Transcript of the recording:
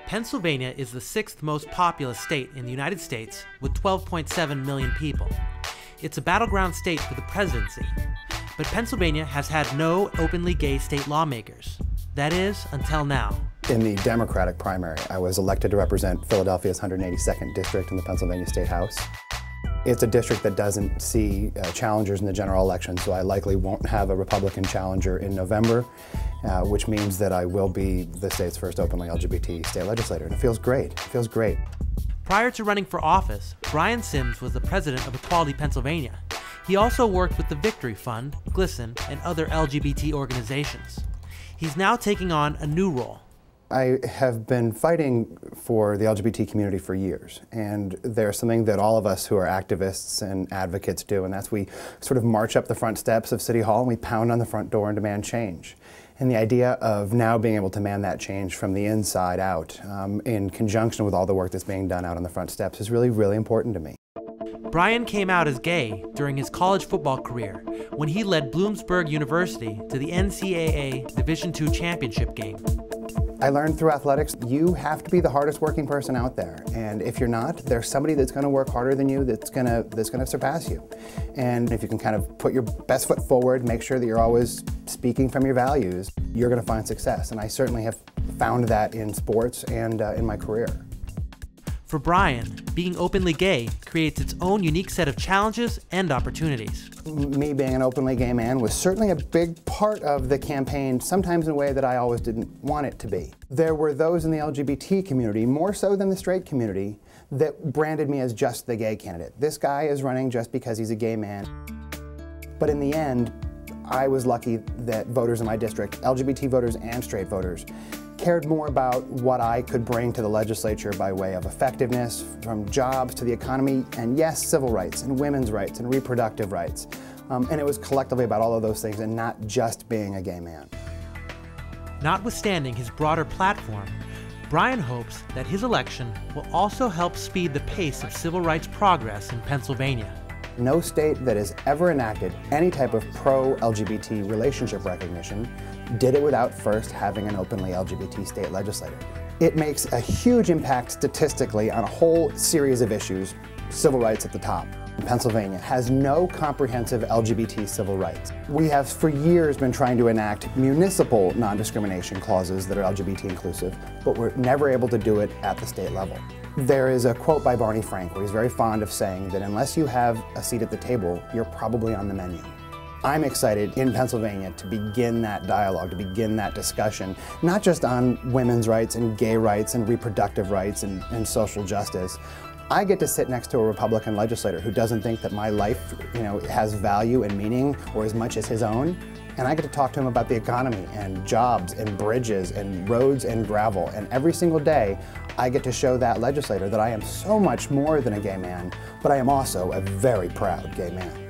Pennsylvania is the sixth most populous state in the United States with 12.7 million people. It's a battleground state for the presidency, but Pennsylvania has had no openly gay state lawmakers. That is, until now. In the Democratic primary, I was elected to represent Philadelphia's 182nd district in the Pennsylvania State House. It's a district that doesn't see challengers in the general election, so I likely won't have a Republican challenger in November, which means that I will be the state's first openly LGBT state legislator. And it feels great. It feels great. Prior to running for office, Brian Sims was the president of Equality Pennsylvania. He also worked with the Victory Fund, GLSEN, and other LGBT organizations. He's now taking on a new role. I have been fighting for the LGBT community for years, and there's something that all of us who are activists and advocates do, and that's we sort of march up the front steps of City Hall and we pound on the front door and demand change. And the idea of now being able to demand that change from the inside out, in conjunction with all the work that's being done out on the front steps, is really, really important to me. Brian came out as gay during his college football career when he led Bloomsburg University to the NCAA Division II championship game. I learned through athletics, you have to be the hardest working person out there. And if you're not, there's somebody that's going to work harder than you that's going to surpass you. And if you can kind of put your best foot forward, make sure that you're always speaking from your values, you're going to find success. And I certainly have found that in sports and in my career. For Brian, being openly gay creates its own unique set of challenges and opportunities. Me being an openly gay man was certainly a big part of the campaign, sometimes in a way that I always didn't want it to be. There were those in the LGBT community, more so than the straight community, that branded me as just the gay candidate. This guy is running just because he's a gay man. But in the end, I was lucky that voters in my district, LGBT voters and straight voters, cared more about what I could bring to the legislature by way of effectiveness, from jobs to the economy, and yes, civil rights and women's rights and reproductive rights. And it was collectively about all of those things and not just being a gay man. Notwithstanding his broader platform, Brian hopes that his election will also help speed the pace of civil rights progress in Pennsylvania. No state that has ever enacted any type of pro-LGBT relationship recognition did it without first having an openly LGBT state legislator. It makes a huge impact statistically on a whole series of issues, civil rights at the top. Pennsylvania has no comprehensive LGBT civil rights. We have for years been trying to enact municipal non-discrimination clauses that are LGBT inclusive, but we're never able to do it at the state level. There is a quote by Barney Frank where he's very fond of saying that unless you have a seat at the table, you're probably on the menu. I'm excited in Pennsylvania to begin that dialogue, to begin that discussion, not just on women's rights and gay rights and reproductive rights and social justice. I get to sit next to a Republican legislator who doesn't think that my life, has value and meaning or as much as his own. And I get to talk to him about the economy and jobs and bridges and roads and gravel. And every single day, I get to show that legislator that I am so much more than a gay man, but I am also a very proud gay man.